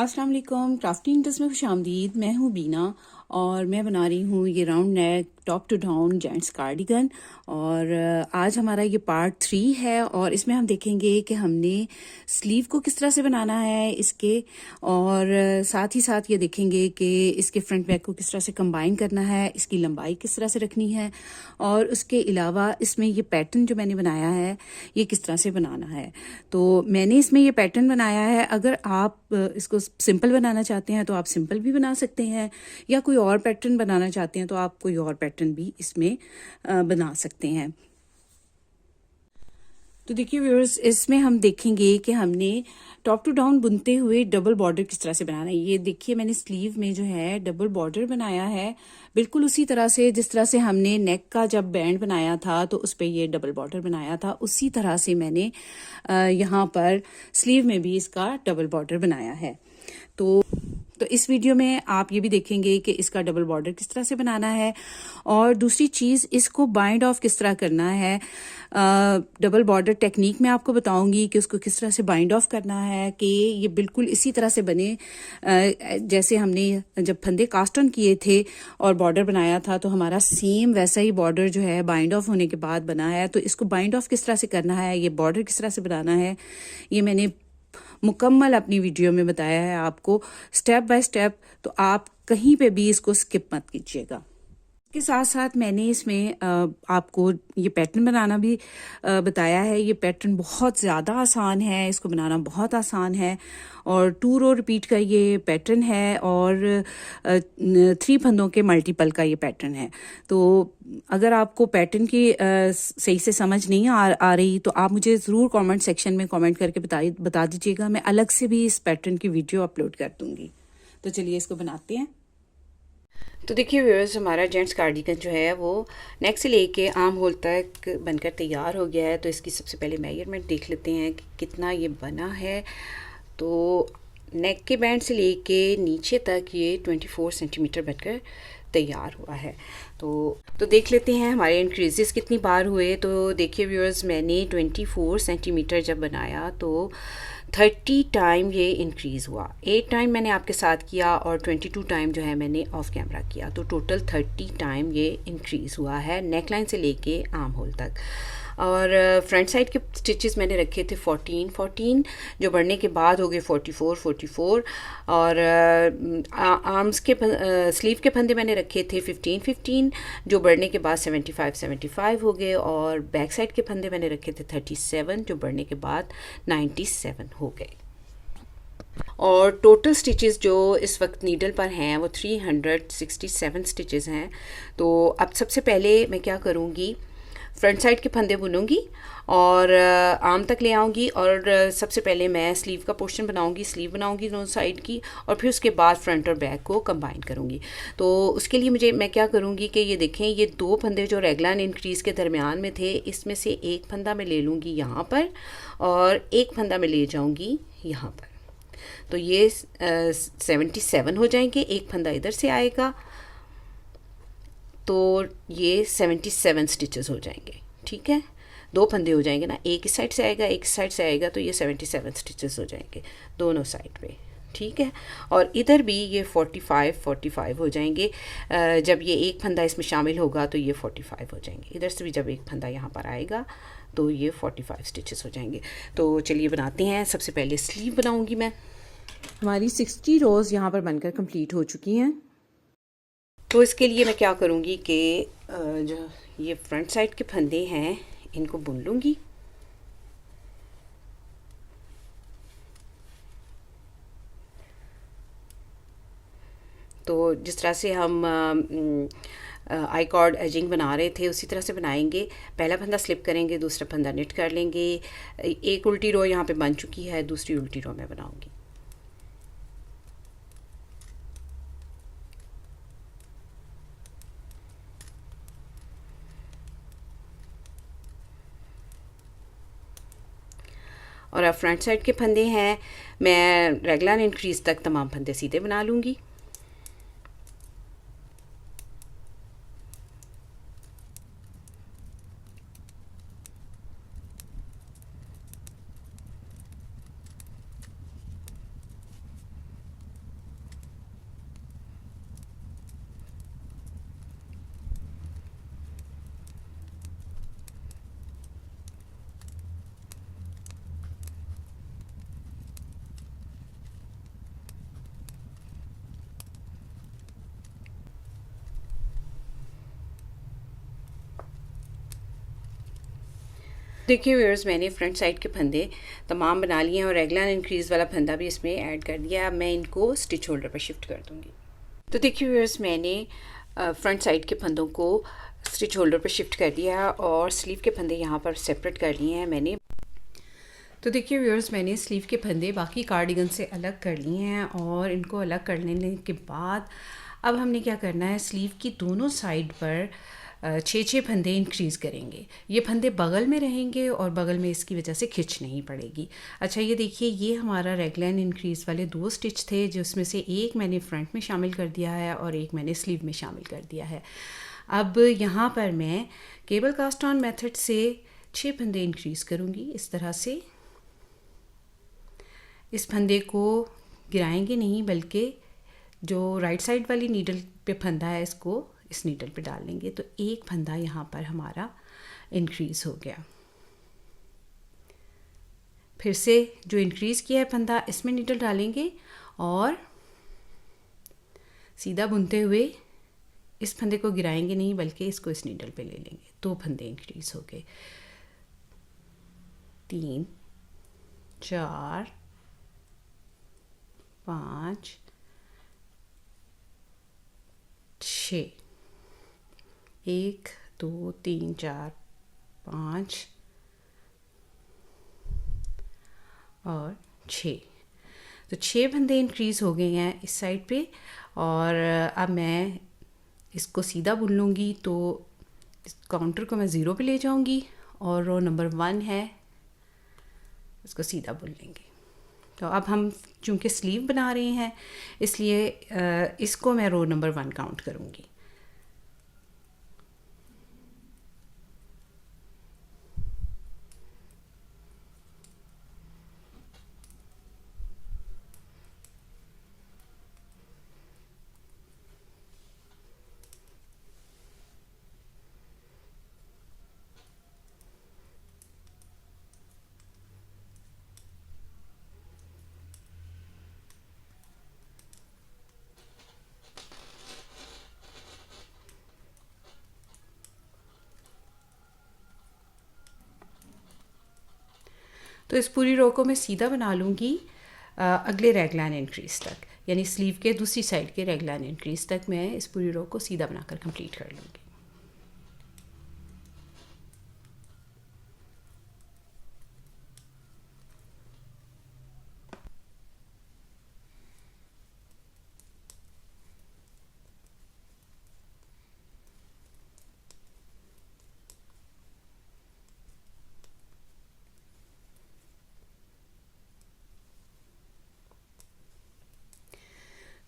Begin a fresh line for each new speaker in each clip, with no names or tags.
अस्सलाम वालेकुम। Crafting interest में खुशामदीद। मैं हूँ बीना और मैं बना रही हूँ ये round neck top to down gents cardigan. और आज हमारा ये पार्ट 3 है और इसमें हम देखेंगे कि हमने स्लीव को किस तरह से बनाना है इसके, और साथ ही साथ ये देखेंगे कि इसके फ्रंट बैक को किस तरह से कंबाइन करना है, इसकी लंबाई किस तरह से रखनी है, और उसके अलावा इसमें ये पैटर्न जो मैंने बनाया है ये किस तरह से बनाना है। तो मैंने इसमें ये पैटर्न बनाया है। अगर आप इसको सिंपल बनाना चाहते हैं तो आप सिंपल भी बना सकते हैं, या कोई और पैटर्न बनाना चाहते हैं तो आप कोई और पैटर्न भी इसमें बना सकते हैं। तो देखिए व्यूअर्स, इसमें हम देखेंगे कि हमने टॉप टू डाउन बुनते हुए डबल बॉर्डर किस तरह से बनाना है। ये देखिए मैंने स्लीव में जो है डबल बॉर्डर बनाया है, बिल्कुल उसी तरह से जिस तरह से हमने नेक का जब बैंड बनाया था तो उस पर ये डबल बॉर्डर बनाया था, उसी तरह से मैंने यहाँ पर स्लीव में भी इसका डबल बॉर्डर बनाया है। तो इस वीडियो में आप ये भी देखेंगे कि इसका डबल बॉर्डर किस तरह से बनाना है, और दूसरी चीज़ इसको बाइंड ऑफ किस तरह करना है। डबल बॉर्डर टेक्निक मैं आपको बताऊंगी कि उसको किस तरह से बाइंड ऑफ करना है कि ये बिल्कुल इसी तरह से बने जैसे हमने जब फंदे कास्ट ऑन किए थे और बॉर्डर बनाया था तो हमारा सेम वैसा ही बॉर्डर जो है बाइंड ऑफ होने के बाद बना है। तो इसको बाइंड ऑफ किस तरह से करना है, ये बॉर्डर किस तरह से बनाना है, ये मैंने मुकम्मल अपनी वीडियो में बताया है आपको स्टेप बाय स्टेप। तो आप कहीं पे भी इसको स्किप मत कीजिएगा। इसके साथ साथ मैंने इसमें आपको ये पैटर्न बनाना भी बताया है। ये पैटर्न बहुत ज़्यादा आसान है, इसको बनाना बहुत आसान है, और 2 रो रिपीट का ये पैटर्न है, और 3 फंदों के मल्टीपल का ये पैटर्न है। तो अगर आपको पैटर्न की सही से समझ नहीं आ रही तो आप मुझे ज़रूर कमेंट सेक्शन में कमेंट करके बता दीजिएगा। मैं अलग से भी इस पैटर्न की वीडियो अपलोड कर दूँगी। तो चलिए इसको बनाते हैं। तो देखिए व्यूअर्स, हमारा जेंट्स कार्डिगन जो है वो नेक से लेके आर्म होल तक बनकर तैयार हो गया है। तो इसकी सबसे पहले मेजरमेंट देख लेते हैं कि कितना ये बना है। तो नेक के बैंड से लेके नीचे तक ये 24 सेंटीमीटर बनकर तैयार हुआ है। तो देख लेते हैं हमारे इंक्रीजेस कितनी बार हुए। तो देखिए व्यूअर्स, मैंने 24 सेंटीमीटर जब बनाया तो 30 टाइम ये इंक्रीज़ हुआ। 8 टाइम मैंने आपके साथ किया और 22 टाइम जो है मैंने ऑफ कैमरा किया। तो टोटल 30 टाइम ये इंक्रीज़ हुआ है नेक लाइन से लेके आर्म होल तक। और फ्रंट साइड के स्टिचेस मैंने रखे थे 14 जो बढ़ने के बाद हो गए 44। और आर्म्स के स्लीव के फंदे मैंने रखे थे 15 जो बढ़ने के बाद 75 हो गए। और बैक साइड के फंदे मैंने रखे थे 37 जो बढ़ने के बाद 97 हो गए। और टोटल स्टिचेस जो इस वक्त नीडल पर हैं वो 367 स्टिचेस हैं। तो अब सबसे पहले मैं क्या करूँगी, फ्रंट साइड के फंदे बुनूंगी और आर्म तक ले आऊँगी, और सबसे पहले मैं स्लीव का पोर्शन बनाऊँगी, स्लीव बनाऊँगी दोनों साइड की, और फिर उसके बाद फ्रंट और बैक को कंबाइन करूँगी। तो उसके लिए मैं क्या करूँगी कि ये देखें, ये 2 फंदे जो रेगुलर इंक्रीज़ के दरमियान में थे, इसमें से एक फंदा मैं ले लूँगी यहाँ पर और एक फंदा मैं ले जाऊँगी यहाँ पर। तो ये 77 हो जाएंगे, एक फंदा इधर से आएगा तो ये 77 स्टिचेस हो जाएंगे। ठीक है, 2 फंदे हो जाएंगे ना, एक इस साइड से आएगा एक इस साइड से आएगा, तो ये 77 स्टिचेस हो जाएंगे दोनों साइड पे। ठीक है, और इधर भी ये 45 हो जाएंगे। जब ये एक फंदा इसमें शामिल होगा तो ये 45 हो जाएंगे। इधर से भी जब एक फंदा यहाँ पर आएगा तो ये 45 स्टिचेस हो जाएंगे। तो चलिए बनाते हैं। सबसे पहले स्लीव बनाऊँगी मैं। हमारी 60 रोज़ यहाँ पर बनकर कंप्लीट हो चुकी हैं। तो इसके लिए मैं क्या करूँगी कि जो ये फ्रंट साइड के फंदे हैं इनको बुन लूँगी। तो जिस तरह से हम आई कॉर्ड एजिंग बना रहे थे उसी तरह से बनाएंगे। पहला फंदा स्लिप करेंगे, दूसरा फंदा निट कर लेंगे। एक उल्टी रो यहाँ पे बन चुकी है, दूसरी उल्टी रो मैं बनाऊँगी। और अब फ्रंट साइड के फंदे हैं, मैं रेगुलर इंक्रीज़ तक तमाम फंदे सीधे बना लूँगी। देखिए व्यूअर्स, मैंने फ्रंट साइड के फंदे तमाम बना लिए हैं और रेगला इंक्रीज़ वाला फंदा भी इसमें ऐड कर दिया। अब मैं इनको स्टिच होल्डर पर शिफ्ट कर दूँगी। तो देखिए व्यूअर्स, मैंने फ्रंट साइड के फंदों को स्टिच होल्डर पर शिफ्ट कर दिया और स्लीव के फंदे यहाँ पर सेपरेट कर लिए हैं मैंने। तो देखिए व्यूअर्स, मैंने स्लीव के फंदे बाकी कार्डिगन से अलग कर लिए हैं और इनको अलग कर लेने के बाद अब हमने क्या करना है, स्लीव की दोनों साइड पर 6-6 फंदे इंक्रीज़ करेंगे। ये फंदे बगल में रहेंगे और बगल में इसकी वजह से खिंच नहीं पड़ेगी। अच्छा, ये देखिए, ये हमारा रेगलाइन इंक्रीज़ वाले 2 स्टिच थे, जिसमें से एक मैंने फ्रंट में शामिल कर दिया है और एक मैंने स्लीव में शामिल कर दिया है। अब यहाँ पर मैं केबल कास्ट ऑन मेथड से 6 फंदे इंक्रीज़ करूँगी। इस तरह से इस फंदे को गिराएंगे नहीं, बल्कि जो राइट साइड वाली नीडल पे फंदा है इसको इस नीडल पे डाल लेंगे। तो एक फंदा यहाँ पर हमारा इंक्रीज़ हो गया। फिर से जो इंक्रीज़ किया है फंदा इसमें नीडल डालेंगे और सीधा बुनते हुए इस फंदे को गिराएंगे नहीं, बल्कि इसको इस नीडल पे ले लेंगे। 2 फंदे इंक्रीज़ हो गए। 3, 4, 5, 6, 1, 2, 3, 4, 5 और 6। तो 6 फंदे इंक्रीज़ हो गए हैं इस साइड पे। और अब मैं इसको सीधा बुन लूँगी। तो इस काउंटर को मैं 0 पे ले जाऊँगी और रो नंबर 1 है, इसको सीधा बुन लेंगे। तो अब हम चूँकि स्लीव बना रहे हैं, इसलिए इसको मैं रो नंबर 1 काउंट करूँगी। तो इस पूरी रो को मैं सीधा बना लूँगी अगले रेगलाइन इंक्रीज़ तक, यानी स्लीव के दूसरी साइड के रेगलाइन इंक्रीज़ तक मैं इस पूरी रो को सीधा बनाकर कंप्लीट कर लूँगी।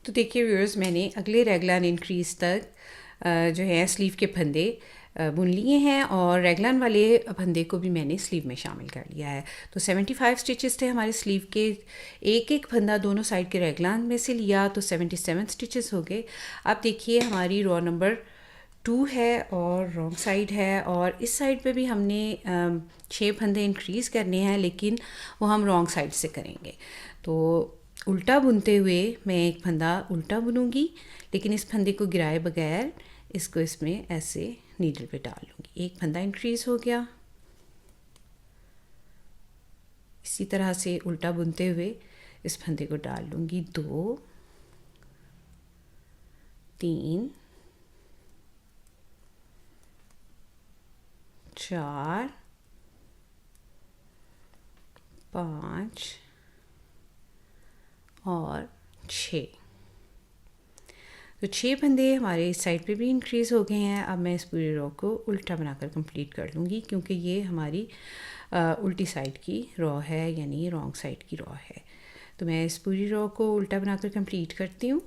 तो देखिए व्यूअर्स, मैंने अगले रेगलाइन इंक्रीज़ तक जो है स्लीव के फंदे बुन लिए हैं और रेगलाइन वाले फंदे को भी मैंने स्लीव में शामिल कर लिया है। तो 75 स्टिचेस थे हमारे स्लीव के। एक एक फंदा दोनों साइड के रेगलाइन में से लिया तो 77 स्टिचेस हो गए। अब देखिए, हमारी रो नंबर 2 है और रॉन्ग साइड है और इस साइड पे भी हमने 6 फंदे इंक्रीज़ करने हैं, लेकिन वो हम रॉन्ग साइड से करेंगे। तो उल्टा बुनते हुए मैं एक फंदा उल्टा बुनूंगी, लेकिन इस फंदे को गिराए बगैर इसको इसमें ऐसे नीडल पे डाल लूँगी। एक फंदा इंक्रीज़ हो गया। इसी तरह से उल्टा बुनते हुए इस फंदे को डाल लूँगी। 2, 3, 4, 5 और 6। तो 6 फंदे हमारे इस साइड पे भी इंक्रीज़ हो गए हैं। अब मैं इस पूरी रो को उल्टा बनाकर कंप्लीट कर लूँगी, क्योंकि ये हमारी उल्टी साइड की रो है, यानी रॉन्ग साइड की रो है। तो मैं इस पूरी रो को उल्टा बनाकर कंप्लीट करती हूँ।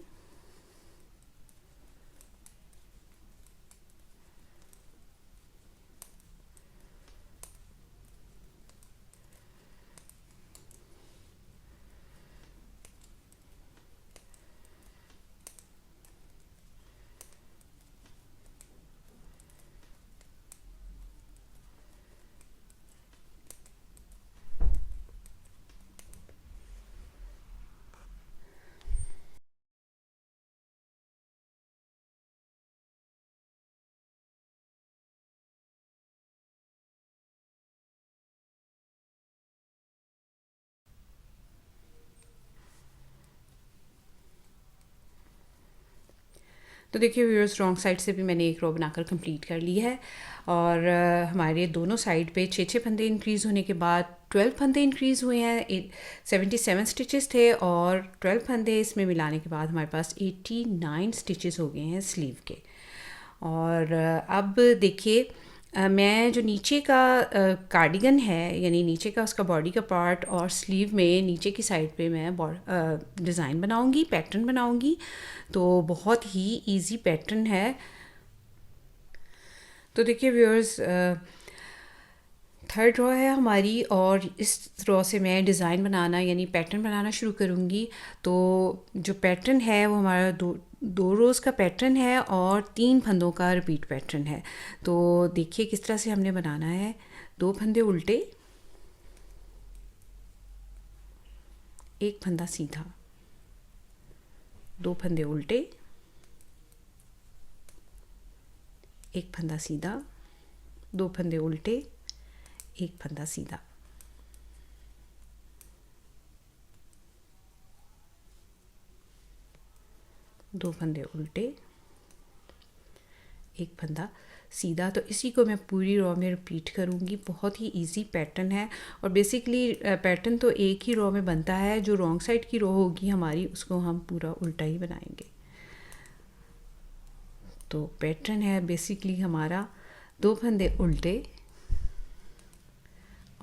तो देखिए व्यूअर्स, रॉन्ग साइड से भी मैंने एक रो बनाकर कंप्लीट कर ली है और हमारे दोनों साइड पे 6 फंदे इंक्रीज़ होने के बाद 12 फंदे इंक्रीज़ हुए हैं। 77 स्टिचेस थे और 12 फंदे इसमें मिलाने के बाद हमारे पास 89 स्टिचेस हो गए हैं स्लीव के। और अब देखिए, मैं जो नीचे का कार्डिगन है, यानी नीचे का उसका बॉडी का पार्ट और स्लीव में नीचे की साइड पे मैं डिज़ाइन बनाऊंगी, पैटर्न बनाऊंगी। तो बहुत ही इजी पैटर्न है। तो देखिए व्यूअर्स, थर्ड रो है हमारी और इस रो से मैं डिज़ाइन बनाना यानी पैटर्न बनाना शुरू करूँगी। तो जो पैटर्न है वो हमारा दो रोज़ का पैटर्न है और 3 फंदों का रिपीट पैटर्न है। तो देखिए किस तरह से हमने बनाना है। 2 फंदे उल्टे, एक फंदा सीधा, 2 फंदे उल्टे, एक फंदा सीधा, 2 फंदे उल्टे, एक फंदा सीधा। दो फंदे उल्टे, एक फंदा सीधा। तो इसी को मैं पूरी रो में रिपीट करूँगी। बहुत ही इजी पैटर्न है और बेसिकली पैटर्न तो एक ही रो में बनता है। जो रॉन्ग साइड की रो होगी हमारी, उसको हम पूरा उल्टा ही बनाएंगे। तो पैटर्न है बेसिकली हमारा 2 फंदे उल्टे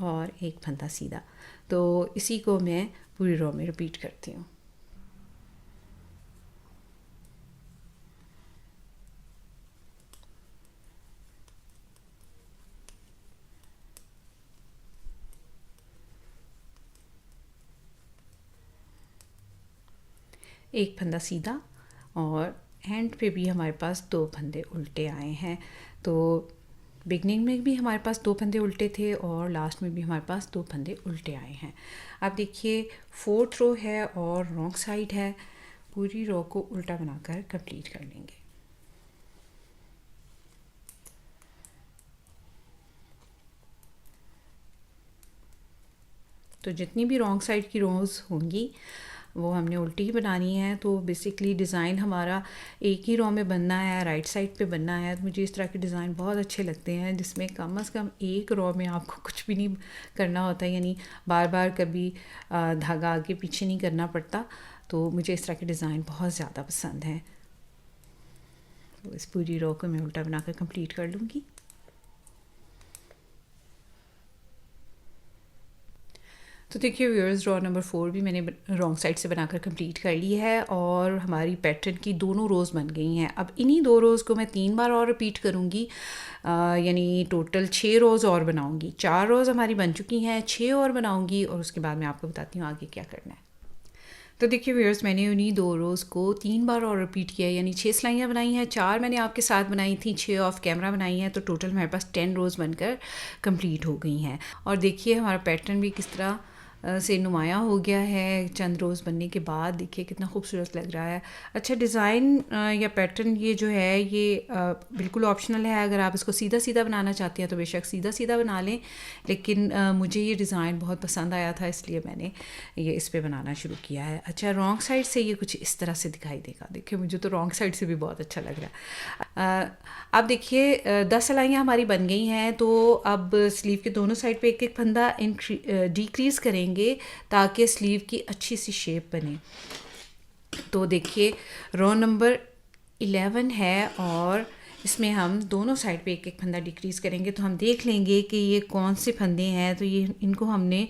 और एक फंदा सीधा। तो इसी को मैं पूरी रो में रिपीट करती हूँ। एक फंदा सीधा और एंड पे भी हमारे पास 2 फंदे उल्टे आए हैं। तो बिगनिंग में भी हमारे पास 2 फंदे उल्टे थे और लास्ट में भी हमारे पास 2 फंदे उल्टे आए हैं। अब देखिए, फोर्थ रो है और रॉन्ग साइड है। पूरी रो को उल्टा बनाकर कंप्लीट कर लेंगे। तो जितनी भी रॉन्ग साइड की रोज़ होंगी वो हमने उल्टी ही बनानी है। तो बेसिकली डिज़ाइन हमारा एक ही रो में बनना है, राइट साइड पे बनना है। तो मुझे इस तरह के डिज़ाइन बहुत अच्छे लगते हैं जिसमें कम से कम एक रो में आपको कुछ भी नहीं करना होता है, यानी बार बार कभी धागा आगे पीछे नहीं करना पड़ता। तो मुझे इस तरह के डिज़ाइन बहुत ज़्यादा पसंद हैं। तो इस पूरी रो को मैं उल्टा बनाकर कंप्लीट कर लूँगी। तो देखिए व्यूअर्स, रो नंबर 4 भी मैंने रॉन्ग साइड से बनाकर कंप्लीट कर ली है और हमारी पैटर्न की दोनों रोज़ बन गई हैं। अब इन्हीं 2 रोज़ को मैं 3 बार और रिपीट करूँगी, यानी टोटल 6 रोज़ और बनाऊँगी। 4 रोज़ हमारी बन चुकी हैं, 6 और बनाऊँगी और उसके बाद मैं आपको बताती हूँ आगे क्या करना है। तो देखिए व्यूअर्स, मैंने उन्हीं 2 रोज़ को 3 बार और रिपीट किया है, यानी 6 सिलाइयाँ बनाई हैं। 4 मैंने आपके साथ बनाई थी, 6 ऑफ कैमरा बनाई हैं। तो टोटल हमारे पास 10 रोज़ बनकर कंप्लीट हो गई हैं। और देखिए हमारा पैटर्न भी किस तरह से नुमाया हो गया है चंद रोज़ बनने के बाद। देखिए कितना खूबसूरत लग रहा है। अच्छा, डिज़ाइन या पैटर्न ये जो है ये बिल्कुल ऑप्शनल है। अगर आप इसको सीधा सीधा बनाना चाहते हैं तो बेशक सीधा सीधा बना लें, लेकिन मुझे ये डिज़ाइन बहुत पसंद आया था इसलिए मैंने ये इस पर बनाना शुरू किया है। अच्छा, रॉन्ग साइड से ये कुछ इस तरह से दिखाई देगा। देखिए मुझे तो रॉन्ग साइड से भी बहुत अच्छा लग रहा है। अब देखिए 10 सिलाइयाँ हमारी बन गई हैं। तो अब स्लीव के दोनों साइड पे एक एक फंदा डिक्रीज़ करेंगे ताकि स्लीव की अच्छी सी शेप बने। तो देखिए रो नंबर 11 है और इसमें हम दोनों साइड पे एक एक फंदा डिक्रीज़ करेंगे। तो हम देख लेंगे कि ये कौन से फंदे हैं। तो ये इनको हमने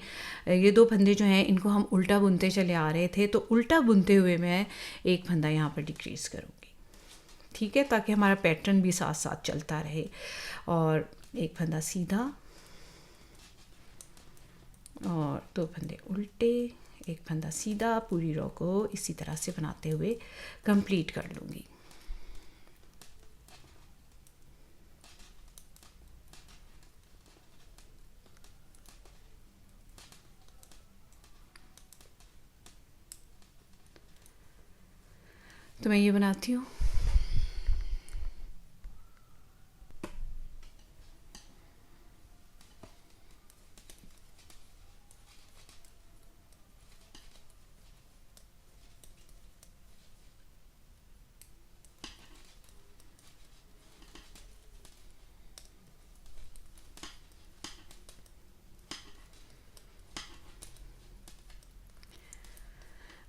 ये 2 फंदे जो हैं इनको हम उल्टा बुनते चले आ रहे थे। तो उल्टा बुनते हुए मैं एक फंदा यहाँ पर डिक्रीज़ करूँगी, ठीक है, ताकि हमारा पैटर्न भी साथ साथ चलता रहे। और एक फंदा सीधा और 2 फंदे उल्टे, एक फंदा सीधा। पूरी रो को इसी तरह से बनाते हुए कंप्लीट कर लूँगी। तो मैं ये बनाती हूँ।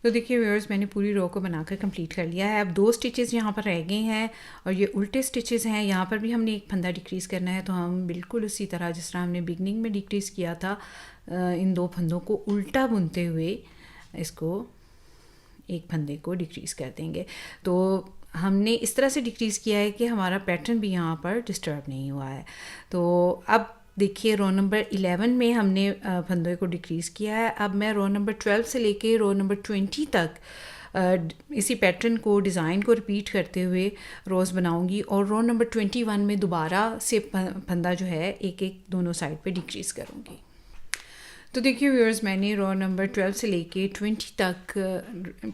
तो देखिए व्यूअर्स, मैंने पूरी रो को बनाकर कंप्लीट कर लिया है। अब 2 स्टिचेस यहाँ पर रह गए हैं और ये उल्टे स्टिचेस हैं। यहाँ पर भी हमने एक फंदा डिक्रीज़ करना है, तो हम बिल्कुल उसी तरह जिस तरह हमने बिगनिंग में डिक्रीज़ किया था, इन 2 फंदों को उल्टा बुनते हुए इसको एक फंदे को डिक्रीज़ कर देंगे। तो हमने इस तरह से डिक्रीज़ किया है कि हमारा पैटर्न भी यहाँ पर डिस्टर्ब नहीं हुआ है। तो अब देखिए रो नंबर 11 में हमने फंदे को डिक्रीज़ किया है। अब मैं रो नंबर 12 से लेके रो नंबर 20 तक इसी पैटर्न को, डिज़ाइन को रिपीट करते हुए रोज़ बनाऊंगी और रो नंबर 21 में दोबारा से फंदा जो है एक एक दोनों साइड पे डिक्रीज़ करूँगी। तो देखिए व्यूअर्स, मैंने रो नंबर 12 से लेके 20 तक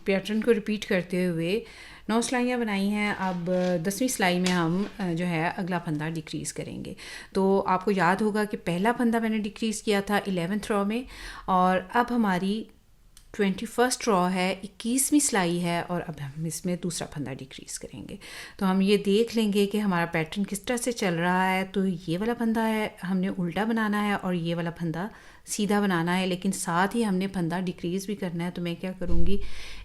पैटर्न को रिपीट करते हुए 9 सिलाइयाँ बनाई हैं। अब 10वीं सिलाई में हम जो है अगला फंदा डिक्रीज़ करेंगे। तो आपको याद होगा कि पहला फंदा मैंने डिक्रीज़ किया था 11th रो में, और अब हमारी 21st रो है, 21वीं सिलाई है, और अब हम इसमें दूसरा फंदा डिक्रीज़ करेंगे। तो हम ये देख लेंगे कि हमारा पैटर्न किस तरह से चल रहा है। तो ये वाला फंदा है हमने उल्टा बनाना है और ये वाला फंदा सीधा बनाना है, लेकिन साथ ही हमने फंदा डिक्रीज़ भी करना है। तो मैं क्या करूँगी,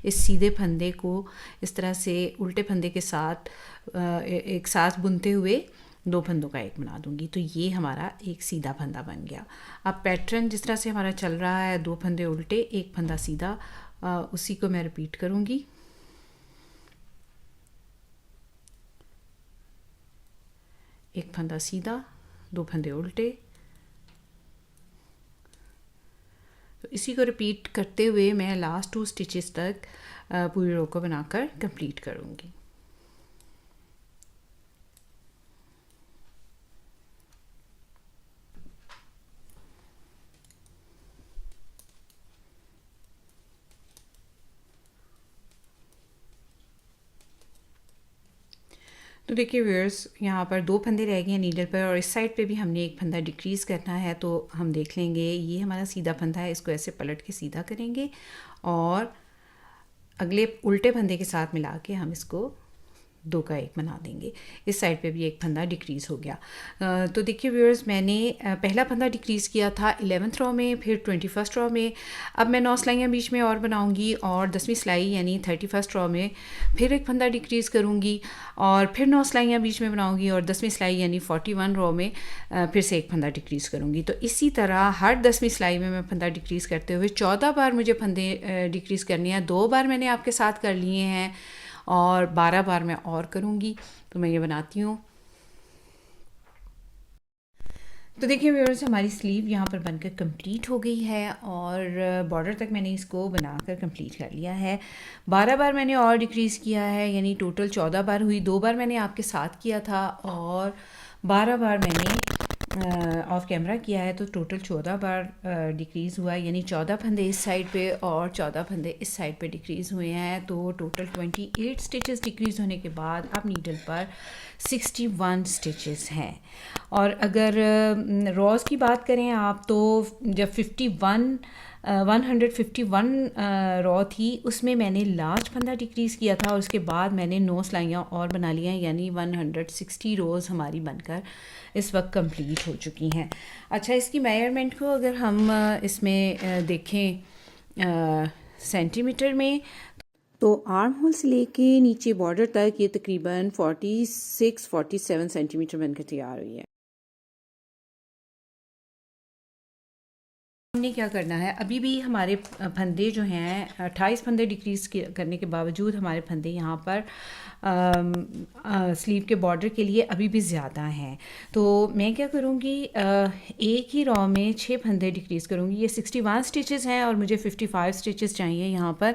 इस सीधे फंदे को इस तरह से उल्टे फंदे के साथ एक साथ बुनते हुए 2 फंदों का एक बना दूंगी। तो ये हमारा एक सीधा फंदा बन गया। अब पैटर्न जिस तरह से हमारा चल रहा है, 2 फंदे उल्टे, एक फंदा सीधा, उसी को मैं रिपीट करूँगी। एक फंदा सीधा, 2 फंदे उल्टे। तो इसी को रिपीट करते हुए मैं लास्ट 2 स्टिचेस तक पूरी रो को बनाकर कंप्लीट करूँगी। तो देखिए व्यूअर्स, यहाँ पर 2 फंदे रह गए हैं नीडल पर, और इस साइड पे भी हमने एक फंदा डिक्रीज़ करना है। तो हम देख लेंगे, ये हमारा सीधा फंदा है, इसको ऐसे पलट के सीधा करेंगे और अगले उल्टे फंदे के साथ मिला के हम इसको 2 का एक बना देंगे। इस साइड पे भी एक फंदा डिक्रीज़ हो गया। तो देखिए व्यूअर्स, मैंने पहला फंदा डिक्रीज़ किया था 11th रो में, फिर 21st रो में। अब मैं 9 सिलाइयाँ बीच में और बनाऊंगी और 10वीं सिलाई यानी 31st रो में फिर एक फंदा डिक्रीज़ करूँगी और फिर 9 सिलाइयाँ बीच में बनाऊँगी और 10वीं सिलाई यानी 41 रो में फिर से एक फंदा डिक्रीज़ करूँगी। तो इसी तरह हर 10वीं सिलाई में मैं फंदा डिक्रीज़ करते हुए 14 बार मुझे फंदे डिक्रीज़ करने हैं। 2 बार मैंने आपके साथ कर लिए हैं और 12 बार मैं और करूँगी। तो मैं ये बनाती हूँ। तो देखिए व्यूअर्स, हमारी स्लीव यहाँ पर बनकर कंप्लीट हो गई है और बॉर्डर तक मैंने इसको बनाकर कंप्लीट कर लिया है। 12 बार मैंने और डिक्रीज़ किया है, यानी टोटल 14 बार हुई। 2 बार मैंने आपके साथ किया था और 12 बार मैंने ऑफ कैमरा किया है। तो टोटल 14 बार डिक्रीज़ हुआ, यानी 14 फंदे इस साइड पे और 14 फंदे इस साइड पे डिक्रीज़ हुए हैं। तो टोटल 28 स्टिचेस डिक्रीज़ होने के बाद अब नीडल पर 61 स्टिचेस हैं। और अगर रॉज़ की बात करें आप, तो जब 151 रॉ थी, उसमें मैंने लास्ट फंदा डिक्रीज़ किया था और उसके बाद मैंने 9 सिलाइयाँ और बना ली हैं, यानी 160 रोज़ हमारी बनकर इस वक्त कंप्लीट हो चुकी हैं। अच्छा, इसकी मेजरमेंट को अगर हम इसमें देखें सेंटीमीटर में, तो आर्म होल से लेके नीचे बॉर्डर तक ये तकरीबन 46-47 सेंटीमीटर बनकर तैयार हुई है। हमने क्या करना है, अभी भी हमारे फंदे जो हैं 28 फंदे डिक्रीज़ करने के बावजूद हमारे फंदे यहाँ पर स्लीव के बॉर्डर के लिए अभी भी ज़्यादा हैं। तो मैं क्या करूँगी, एक ही रॉ में 6 फंदे डिक्रीज़ करूँगी। ये 61 स्टिचेस हैं और मुझे 55 स्टिचेस चाहिए यहाँ पर।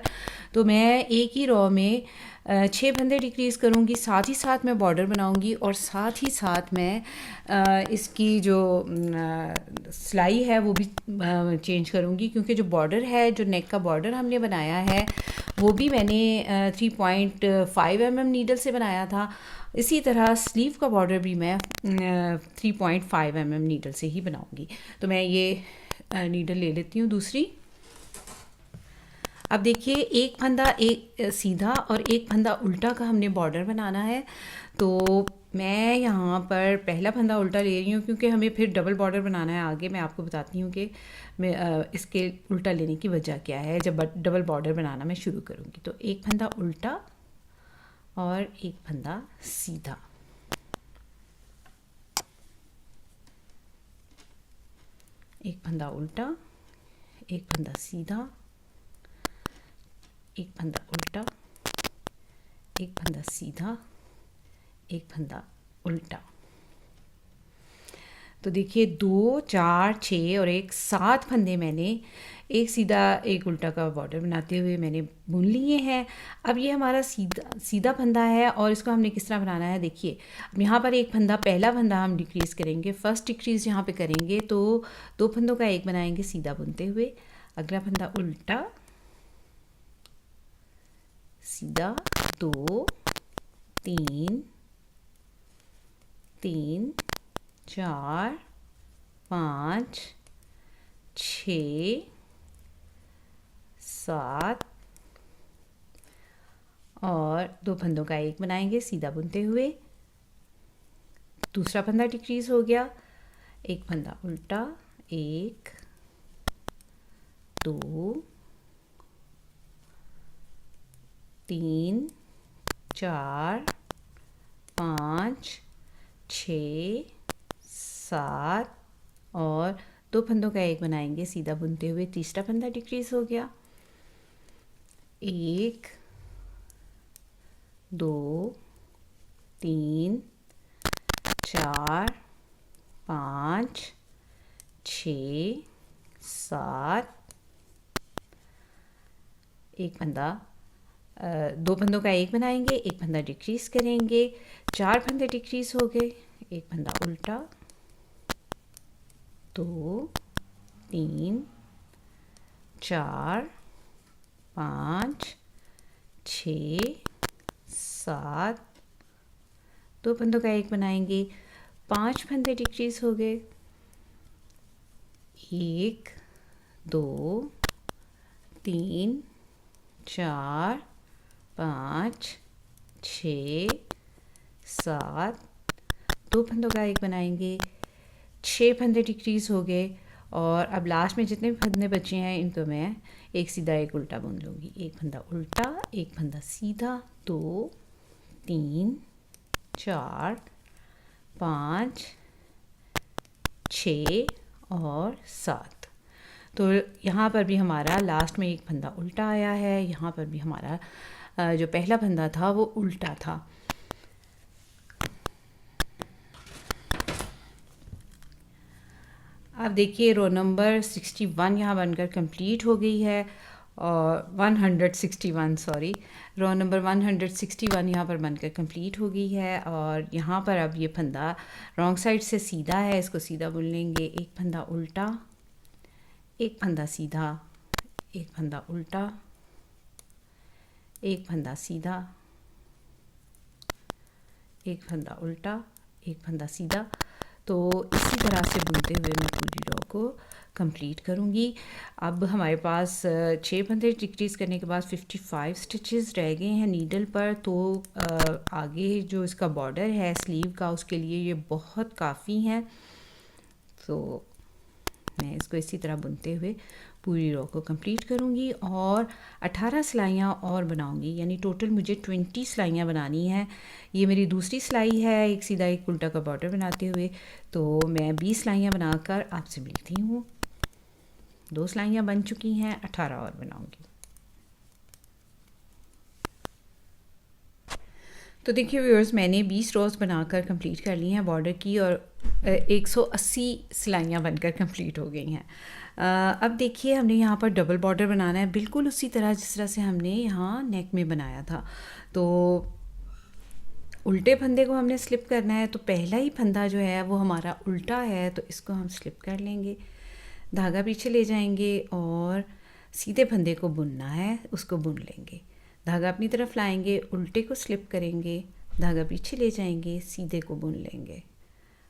तो मैं एक ही रॉ में 6 फंदे डिक्रीज़ करूँगी, साथ ही साथ मैं बॉर्डर बनाऊँगी और साथ ही साथ मैं इसकी जो सिलाई है वो भी चेंज करूँगी, क्योंकि जो बॉर्डर है, जो नेक का बॉर्डर हमने बनाया है, वो भी मैंने 3.5 mm नीडल से बनाया था। इसी तरह स्लीव का बॉर्डर भी मैं 3.5 mm नीडल से ही बनाऊँगी। तो मैं ये नीडल ले लेती हूँ दूसरी। अब देखिए, एक फंदा एक सीधा और एक फंदा उल्टा का हमने बॉर्डर बनाना है। तो मैं यहाँ पर पहला फंदा उल्टा ले रही हूँ क्योंकि हमें फिर डबल बॉर्डर बनाना है आगे। मैं आपको बताती हूँ कि मैं इसके उल्टा लेने की वजह क्या है जब डबल बॉर्डर बनाना मैं शुरू करूँगी। तो एक फंदा उल्टा और एक फंदा सीधा। एक फंदा उल्टा, एक फंदा सीधा, एक फंदा उल्टा, एक फंदा सीधा, एक फंदा उल्टा। तो देखिए 2, 4, 6 और 7 फंदे मैंने एक सीधा एक उल्टा का बॉर्डर बनाते हुए मैंने बुन लिए हैं। अब ये हमारा सीधा फंदा है और इसको हमने किस तरह बनाना है देखिए। अब यहाँ पर एक फंदा, पहला फंदा हम डिक्रीज़ करेंगे, फर्स्ट डिक्रीज़ यहाँ पे करेंगे तो 2 फंदों का एक बनाएंगे सीधा बुनते हुए। अगला फंदा उल्टा, सीधा, 2, 3, 3, 4, 5, 6, 7 और 2 फंदों का एक बनाएंगे सीधा बुनते हुए। दूसरा फंदा डिक्रीज हो गया, एक फंदा उल्टा, 1, 2, 3, 4, 5, 6, 7 और 2 फंदों का एक बनाएंगे सीधा बुनते हुए। तीसरा फंदा डिक्रीज हो गया, 1, 2, 3, 4, 5, 6, 7, एक फंदा 2 फंदों का एक बनाएंगे, एक फंदा डिक्रीज करेंगे, 4 फंदे डिक्रीज हो गए, एक फंदा उल्टा, 2, 3, 4, 5, 6, 7, 2 फंदों का एक बनाएंगे, 5 फंदे डिक्रीज हो गए, 1, 2, 3, 4, 5, 6, 7, 2 फंदों का एक बनाएंगे, 6 फंदे डिक्रीज हो गए और अब लास्ट में जितने भी फंदे बचे हैं इनको मैं एक सीधा एक उल्टा बुन लूँगी। एक फंदा उल्टा, एक फंदा सीधा, 2, 3, 4, 5, 6 और 7। तो यहाँ पर भी हमारा लास्ट में एक फंदा उल्टा आया है, यहाँ पर भी हमारा जो पहला फंदा था वो उल्टा था। अब देखिए रो नंबर 61 यहाँ बनकर कंप्लीट हो गई है और 161 सॉरी, रो नंबर 161 यहाँ पर बनकर कंप्लीट हो गई है। और यहाँ पर अब ये फंदा रॉन्ग साइड से सीधा है, इसको सीधा बुन लेंगे। एक फंदा उल्टा, एक फंदा सीधा, एक फंदा उल्टा, एक फंदा सीधा, एक फंदा उल्टा, एक फंदा सीधा। तो इसी तरह से बुनते हुए मैं पूरी रो को कंप्लीट करूँगी। अब हमारे पास 6 फंदे डिक्रीज़ करने के बाद 55 स्टिचेस रह गए हैं नीडल पर। तो आगे जो इसका बॉर्डर है स्लीव का उसके लिए ये बहुत काफ़ी हैं। तो मैं इसको इसी तरह बुनते हुए पूरी रो को कंप्लीट करूँगी और 18 सिलाइयाँ और बनाऊँगी, यानी टोटल मुझे 20 सिलाइयाँ बनानी हैं। ये मेरी दूसरी सिलाई है एक सीधा एक उल्टा का बॉर्डर बनाते हुए। तो मैं 20 सिलाइयाँ बनाकर आपसे मिलती हूँ। 2 सिलाइयाँ बन चुकी हैं, 18 और बनाऊँगी। तो देखिए व्यूअर्स, मैंने 20 रोज़ बनाकर कंप्लीट कर ली हैं बॉर्डर की और 180 सिलाइयाँ बनकर कंप्लीट हो गई हैं। अब देखिए हमने यहाँ पर डबल बॉर्डर बनाना है बिल्कुल उसी तरह जिस तरह से हमने यहाँ नेक में बनाया था। तो उल्टे फंदे को हमने स्लिप करना है, तो पहला ही फंदा जो है वो हमारा उल्टा है, तो इसको हम स्लिप कर लेंगे, धागा पीछे ले जाएंगे और सीधे फंदे को बुनना है, उसको बुन लेंगे। धागा अपनी तरफ लाएंगे, उल्टे को स्लिप करेंगे, धागा पीछे ले जाएंगे, सीधे को बुन लेंगे।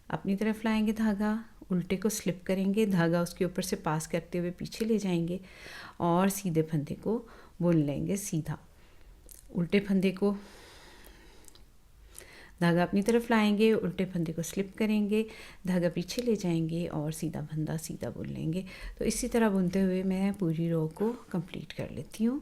अपनी तरफ लाएंगे धागा, उल्टे को स्लिप करेंगे, धागा उसके ऊपर से पास करते हुए पीछे ले जाएंगे और सीधे फंदे को बुन लेंगे सीधा। उल्टे फंदे को धागा अपनी तरफ लाएंगे, उल्टे फंदे को स्लिप करेंगे, धागा पीछे ले जाएंगे और सीधा फंदा सीधा बुन लेंगे। तो इसी तरह बुनते हुए मैं पूरी रो को कंप्लीट कर लेती हूँ।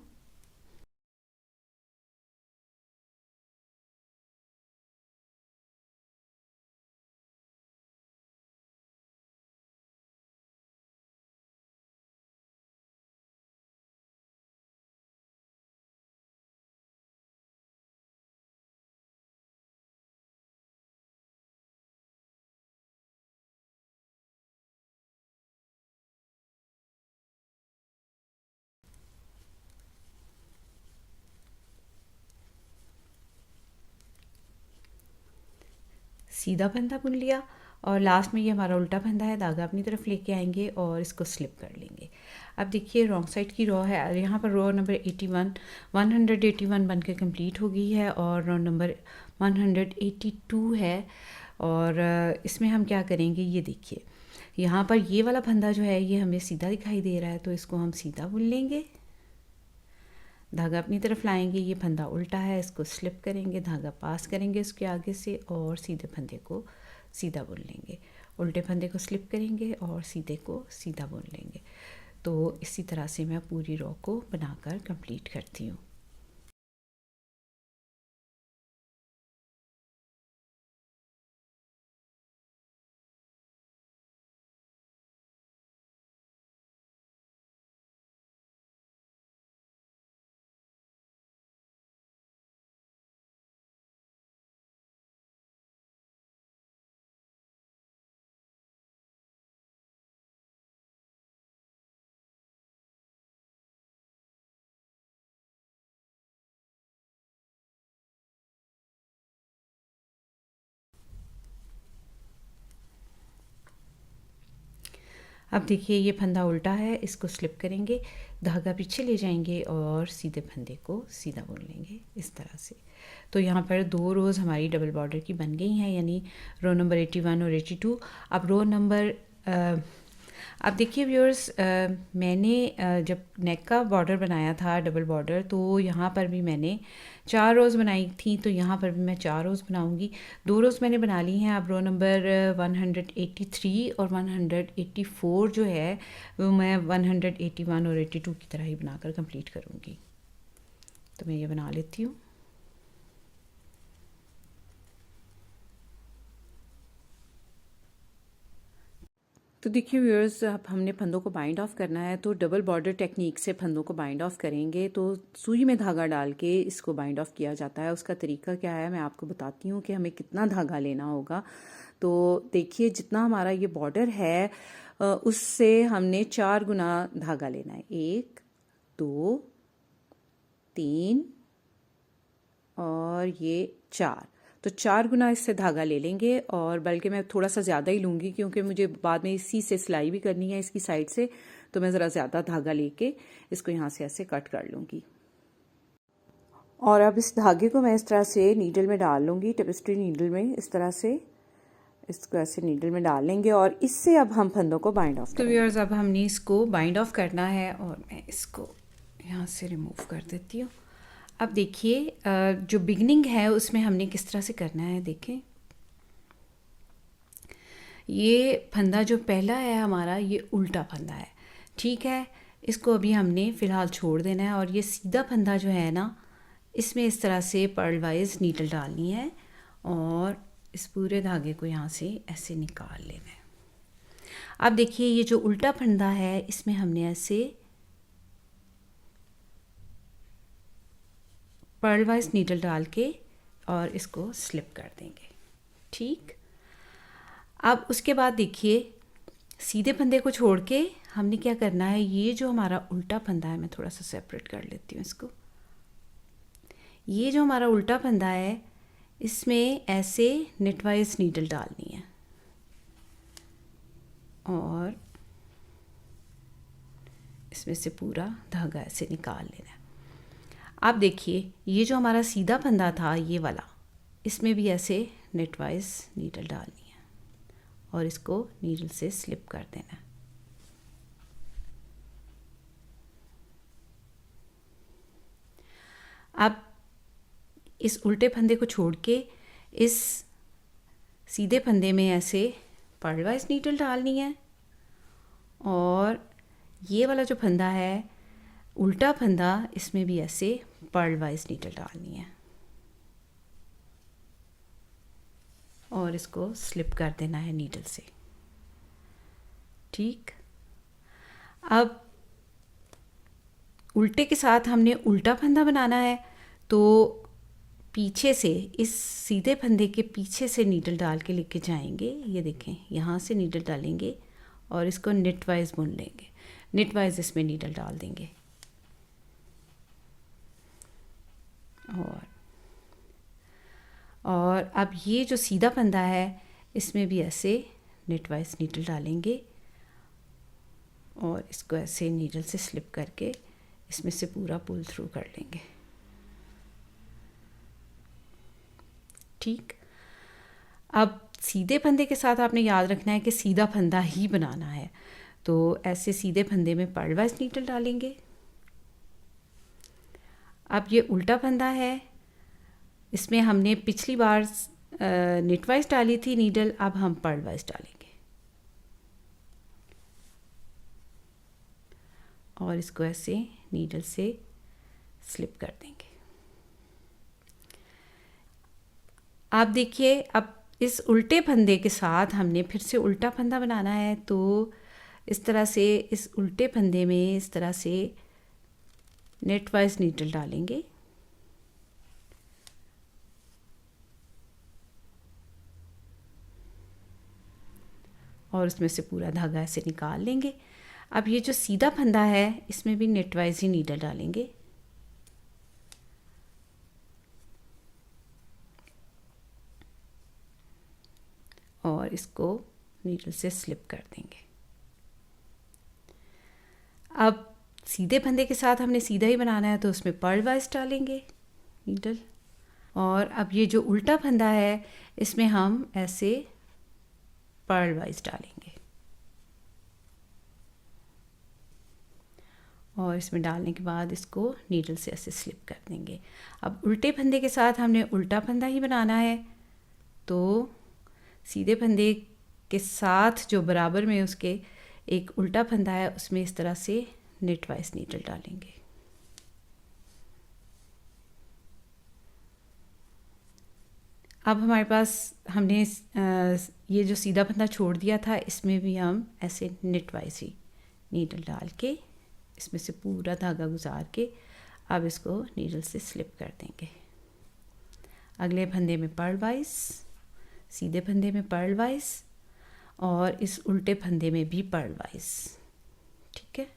सीधा फंदा बुन लिया और लास्ट में ये हमारा उल्टा फंदा है, धागा अपनी तरफ लेके आएंगे और इसको स्लिप कर लेंगे। अब देखिए रॉन्ग साइड की रो है, यहाँ पर रो नंबर 181 बन के कम्प्लीट हो गई है और रो नंबर 182 है। और इसमें हम क्या करेंगे, ये देखिए यहाँ पर ये वाला फंदा जो है ये हमें सीधा दिखाई दे रहा है, तो इसको हम सीधा बुन लेंगे। धागा अपनी तरफ लाएंगे, ये फंदा उल्टा है, इसको स्लिप करेंगे, धागा पास करेंगे इसके आगे से और सीधे फंदे को सीधा बुन लेंगे। उल्टे फंदे को स्लिप करेंगे और सीधे को सीधा बुन लेंगे। तो इसी तरह से मैं पूरी रो को बनाकर कंप्लीट करती हूँ। अब देखिए ये फंदा उल्टा है, इसको स्लिप करेंगे, धागा पीछे ले जाएंगे और सीधे फंदे को सीधा बुन लेंगे इस तरह से। तो यहाँ पर 2 रोज़ हमारी डबल बॉर्डर की बन गई हैं, यानी रो नंबर 81 और 82। अब रो नंबर अब देखिए व्यूअर्स, मैंने जब नेक का बॉर्डर बनाया था डबल बॉर्डर, तो यहाँ पर भी मैंने 4 रोज़ बनाई थी, तो यहाँ पर भी मैं 4 रोज़ बनाऊँगी। 2 रोज़ मैंने बना ली हैं। अब रो नंबर 183 और 184 जो है वो मैं 181 और 82 की तरह ही बनाकर कंप्लीट करूँगी। तो मैं ये बना लेती हूँ। तो देखिए व्यूअर्स, अब हमने फंदों को बाइंड ऑफ करना है, तो डबल बॉर्डर टेक्निक से फंदों को बाइंड ऑफ करेंगे। तो सुई में धागा डाल के इसको बाइंड ऑफ किया जाता है। उसका तरीका क्या है मैं आपको बताती हूँ कि हमें कितना धागा लेना होगा। तो देखिए जितना हमारा ये बॉर्डर है उससे हमने 4 गुना धागा लेना है। 1 2 3 और ये 4, तो 4 गुना इससे धागा ले लेंगे। और बल्कि मैं थोड़ा सा ज़्यादा ही लूँगी क्योंकि मुझे बाद में इसी से सिलाई भी करनी है इसकी साइड से, तो मैं ज़रा ज़्यादा धागा लेके इसको यहाँ से ऐसे कट कर लूँगी। और अब इस धागे को मैं इस तरह से नीडल में डाल लूँगी, टेपेस्ट्री नीडल में इस तरह से इसको ऐसे नीडल में डाल लेंगे और इससे अब हम फंदों को बाइंड ऑफ करेंगे। तो व्यूअर्स, अब हमने इसको बाइंड ऑफ करना है और मैं इसको यहाँ से रिमूव कर देती हूँ। अब देखिए जो बिगनिंग है उसमें हमने किस तरह से करना है। देखें ये फंदा जो पहला है हमारा, ये उल्टा फंदा है, ठीक है। इसको अभी हमने फ़िलहाल छोड़ देना है और ये सीधा फंदा जो है ना, इसमें इस तरह से पर्ल वाइज नीडल डालनी है और इस पूरे धागे को यहाँ से ऐसे निकाल लेना है। अब देखिए ये जो उल्टा फंदा है इसमें हमने ऐसे पर्ल वाइज नीडल डाल के और इसको स्लिप कर देंगे, ठीक। अब उसके बाद देखिए सीधे फंदे को छोड़ के हमने क्या करना है, ये जो हमारा उल्टा फंदा है, मैं थोड़ा सा सेपरेट कर लेती हूँ इसको। ये जो हमारा उल्टा फंदा है इसमें ऐसे नेटवाइज नीडल डालनी है और इसमें से पूरा धागा ऐसे निकाल लेना है। अब देखिए ये जो हमारा सीधा फंदा था ये वाला, इसमें भी ऐसे नेटवाइज नीडल डालनी है और इसको नीडल से स्लिप कर देना है। अब इस उल्टे फंदे को छोड़ के इस सीधे फंदे में ऐसे पर्लवाइज नीडल डालनी है, और ये वाला जो फंदा है उल्टा फंदा, इसमें भी ऐसे पर्लवाइज नीडल डालनी है और इसको स्लिप कर देना है नीडल से। ठीक, अब उल्टे के साथ हमने उल्टा फंदा बनाना है, तो पीछे से, इस सीधे फंदे के पीछे से नीडल डाल के लेके जाएंगे। ये देखें, यहाँ से नीडल डालेंगे और इसको निट वाइज बुन लेंगे, निट वाइज इसमें नीडल डाल देंगे। और अब ये जो सीधा फंदा है इसमें भी ऐसे निट वाइज नीडल डालेंगे और इसको ऐसे नीडल से स्लिप करके इसमें से पूरा पुल थ्रू कर लेंगे। ठीक, अब सीधे फंदे के साथ आपने याद रखना है कि सीधा फंदा ही बनाना है, तो ऐसे सीधे फंदे में पर्लवाइज नीडल डालेंगे। अब ये उल्टा फंदा है, इसमें हमने पिछली बार निटवाइज डाली थी नीडल, अब हम पर्लवाइज डालेंगे और इसको ऐसे नीडल से स्लिप कर देंगे। आप देखिए, अब इस उल्टे फंदे के साथ हमने फिर से उल्टा फंदा बनाना है, तो इस तरह से इस उल्टे फंदे में इस तरह से नेट वाइज नीडल डालेंगे और उसमें से पूरा धागा ऐसे निकाल लेंगे। अब ये जो सीधा फंदा है इसमें भी नेट वाइज ही नीडल डालेंगे और इसको नीडल से स्लिप कर देंगे। अब सीधे फंदे के साथ हमने सीधा ही बनाना है, तो उसमें पर्ल वाइज डालेंगे नीडल, और अब ये जो उल्टा फंदा है इसमें हम ऐसे पर्ल वाइज डालेंगे और इसमें डालने के बाद इसको नीडल से ऐसे स्लिप कर देंगे। अब उल्टे फंदे के साथ हमने उल्टा फंदा ही बनाना है, तो सीधे फंदे के साथ जो बराबर में उसके एक उल्टा फंदा है उसमें इस तरह से नेट वाइज नीडल डालेंगे। अब हमारे पास हमने ये जो सीधा फंदा छोड़ दिया था इसमें भी हम ऐसे नेट वाइज ही नीडल डाल के इसमें से पूरा धागा गुजार के अब इसको नीडल से स्लिप कर देंगे। अगले फंदे में पर्ल वाइज, सीधे फंदे में पर्ल वाइज और इस उल्टे फंदे में भी पर्ल वाइज। ठीक है,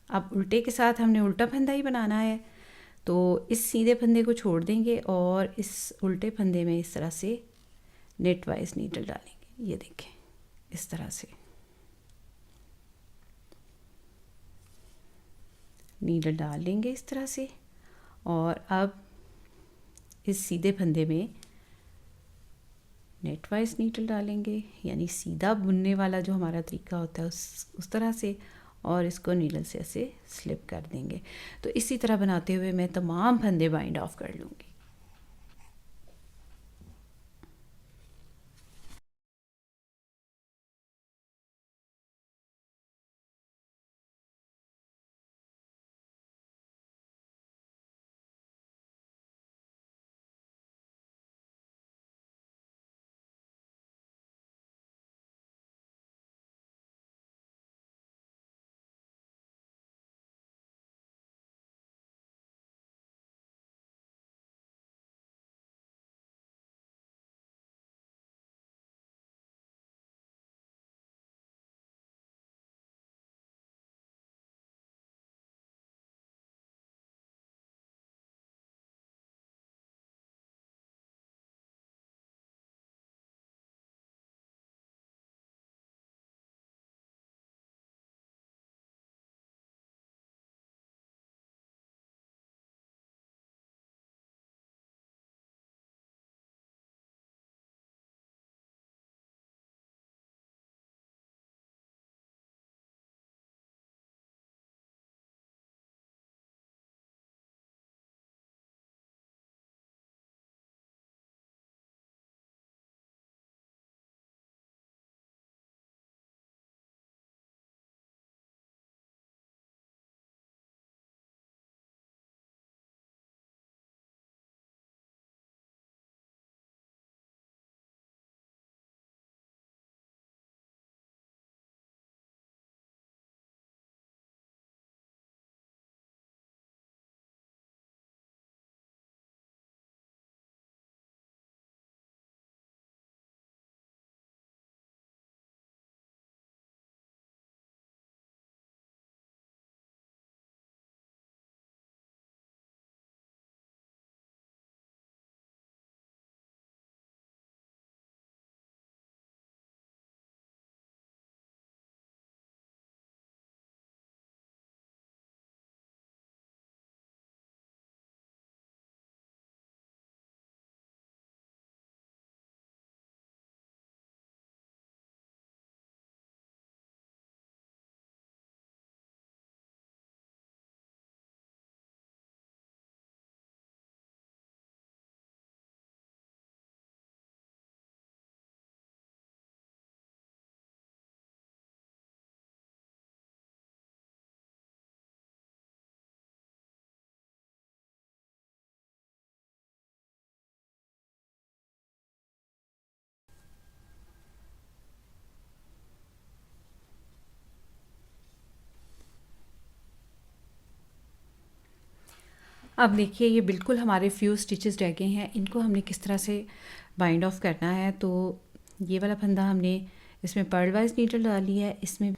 अब उल्टे के साथ हमने उल्टा फंदा ही बनाना है, तो इस सीधे फंदे को छोड़ देंगे और इस उल्टे फंदे में इस तरह से नेट वाइज नीडल डालेंगे। ये देखें, इस तरह से नीडल डाल लेंगे इस तरह से, और अब इस सीधे फंदे में नेट वाइज नीडल डालेंगे, यानी सीधा बुनने वाला जो हमारा तरीका होता है उस तरह से, और इसको नीडल से ऐसे स्लिप कर देंगे। तो इसी तरह बनाते हुए मैं तमाम फंदे बाइंड ऑफ कर लूँगी। अब देखिए ये बिल्कुल हमारे फ्यू स्टिचेस रह गए हैं, इनको हमने किस तरह से बाइंड ऑफ करना है। तो ये वाला फंदा हमने इसमें पर्ल वाइज नीडल डाली है, इसमें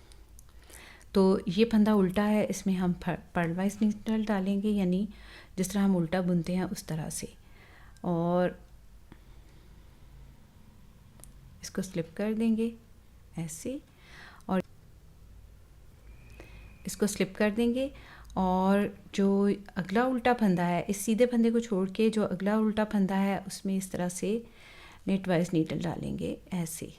तो ये फंदा उल्टा है, इसमें हम पर्ल वाइज नीडल डालेंगे, यानी जिस तरह हम उल्टा बुनते हैं उस तरह से। और इसको स्लिप कर देंगे ऐसे, और इसको स्लिप कर देंगे। और जो अगला उल्टा फंदा है, इस सीधे फंदे को छोड़ के जो अगला उल्टा फंदा है उसमें इस तरह से नेट वाइज नीडल डालेंगे ऐसे।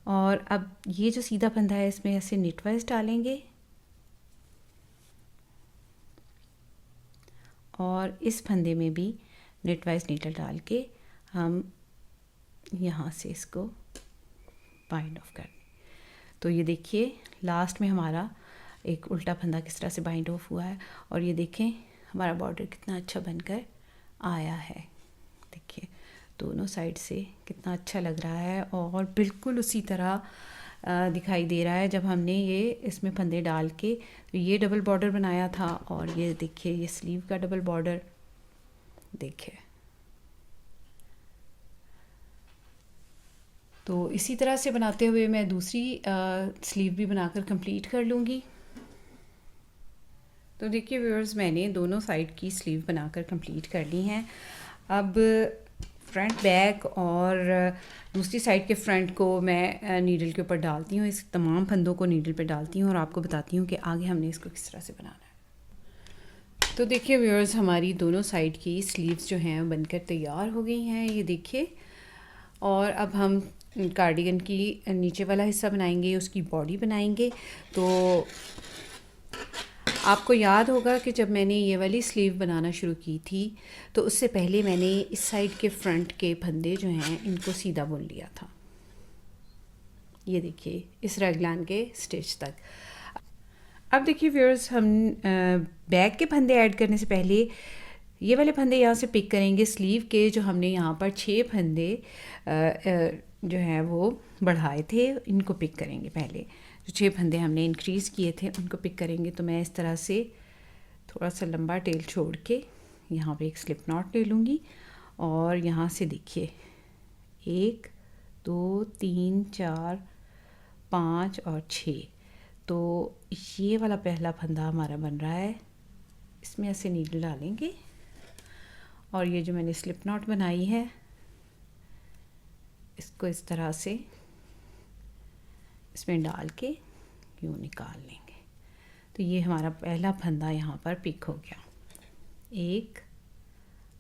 और अब ये जो सीधा फंदा है इसमें ऐसे नेट वाइज डालेंगे, और इस फंदे में भी नेट वाइज नीडल डाल के हम यहाँ से इसको बाइंड ऑफ कर। तो ये देखिए लास्ट में हमारा एक उल्टा फंदा किस तरह से बाइंड ऑफ हुआ है, और ये देखें हमारा बॉर्डर कितना अच्छा बनकर आया है। देखिए दोनों साइड से कितना अच्छा लग रहा है, और बिल्कुल उसी तरह दिखाई दे रहा है जब हमने ये इसमें फंदे डाल के तो ये डबल बॉर्डर बनाया था। और ये देखिए ये स्लीव का डबल बॉर्डर देखिए। तो इसी तरह से बनाते हुए मैं दूसरी स्लीव भी बनाकर कंप्लीट कर लूँगी। तो देखिए व्यूअर्स, मैंने दोनों साइड की स्लीव बनाकर कंप्लीट कर ली हैं। अब फ्रंट बैक और दूसरी साइड के फ्रंट को मैं नीडल के ऊपर डालती हूँ, इस तमाम फंदों को नीडल पे डालती हूँ और आपको बताती हूँ कि आगे हमने इसको किस तरह से बनाना है। तो देखिए व्यूअर्स, हमारी दोनों साइड की स्लीव्स जो हैं बनकर तैयार हो गई हैं, ये देखिए। और अब हम कार्डिगन की नीचे वाला हिस्सा बनाएंगे, उसकी बॉडी बनाएंगे। तो आपको याद होगा कि जब मैंने ये वाली स्लीव बनाना शुरू की थी तो उससे पहले मैंने इस साइड के फ्रंट के फंदे जो हैं इनको सीधा बुन लिया था। ये देखिए इस रगलान के स्टिच तक। अब देखिए व्यूअर्स, हम बैक के फंदे ऐड करने से पहले ये वाले फंदे यहाँ से पिक करेंगे स्लीव के, जो हमने यहाँ पर 6 फंदे जो हैं वो बढ़ाए थे, इनको पिक करेंगे पहले। जो 6 फंदे हमने इंक्रीज़ किए थे उनको पिक करेंगे। तो मैं इस तरह से थोड़ा सा लंबा टेल छोड़ के यहाँ पे एक स्लिप नॉट ले लूँगी, और यहाँ से देखिए 1 2 3 4 5 और 6। तो ये वाला पहला फंदा हमारा बन रहा है, इसमें ऐसे नीडल डालेंगे, और ये जो मैंने स्लिप नॉट बनाई है इसको इस तरह से इसमें डाल के यूँ निकाल लेंगे। तो ये हमारा पहला फंदा यहाँ पर पिक हो गया। एक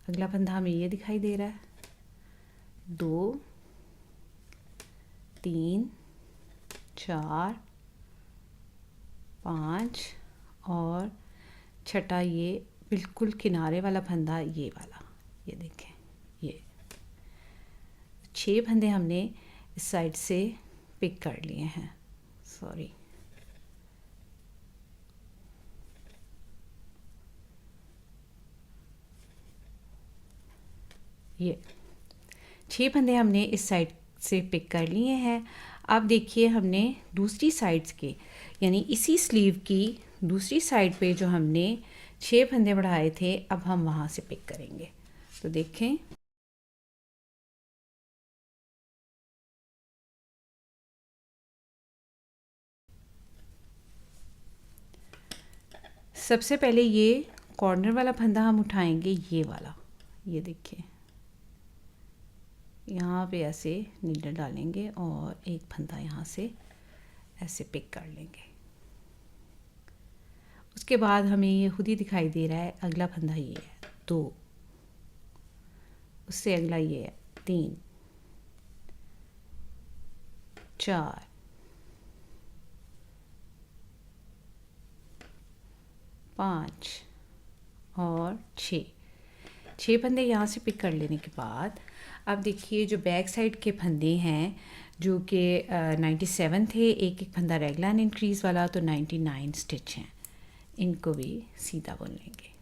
अगला फंदा हमें ये दिखाई दे रहा है, 2 3 4 5 और छठा ये बिल्कुल किनारे वाला फंदा, ये वाला, ये देखें। ये 6 फंदे हमने इस साइड से पिक कर लिए हैं। सॉरी, ये 6 फंदे हमने इस साइड से पिक कर लिए हैं। अब देखिए हमने दूसरी साइड्स के, यानी इसी स्लीव की दूसरी साइड पे जो हमने 6 फंदे बढ़ाए थे, अब हम वहाँ से पिक करेंगे। तो देखें सबसे पहले ये कॉर्नर वाला फंदा हम उठाएंगे, ये वाला, ये देखिए यहाँ पे ऐसे नीडल डालेंगे और एक फंदा यहाँ से ऐसे पिक कर लेंगे। उसके बाद हमें ये खुद ही दिखाई दे रहा है अगला फंदा ये है 2, उससे अगला ये है 3 4 5 और 6 फंदे यहाँ से पिक कर लेने के बाद अब देखिए जो बैक साइड के फंदे हैं जो कि 97 थे, एक एक फंदा रेगलान इंक्रीज़ वाला, तो 99 स्टिच हैं, इनको भी सीधा बुन लेंगे।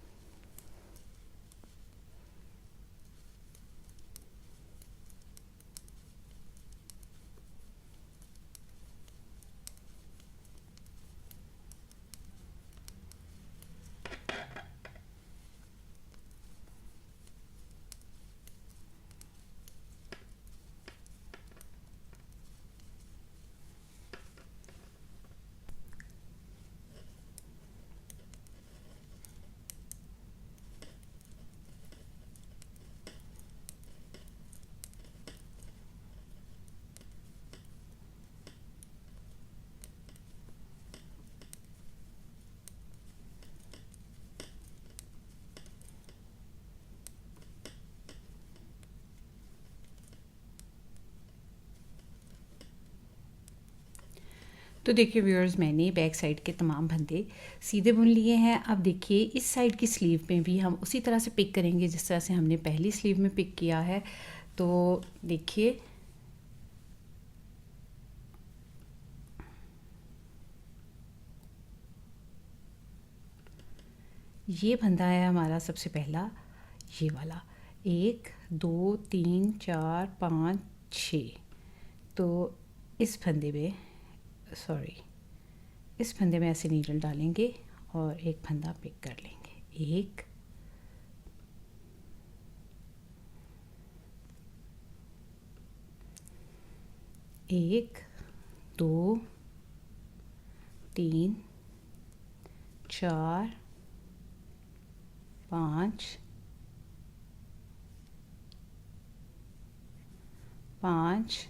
तो देखिए व्यूअर्स, मैंने बैक साइड के तमाम फंदे सीधे बुन लिए हैं। अब देखिए इस साइड की स्लीव में भी हम उसी तरह से पिक करेंगे जिस तरह से हमने पहली स्लीव में पिक किया है। तो देखिए ये फंदा है हमारा सबसे पहला, ये वाला 1 2 3 4 5 6। तो इस फंदे में इस फंदे में ऐसे नीडल डालेंगे और एक फंदा पिक कर लेंगे। 1 1 2 3 4 5 5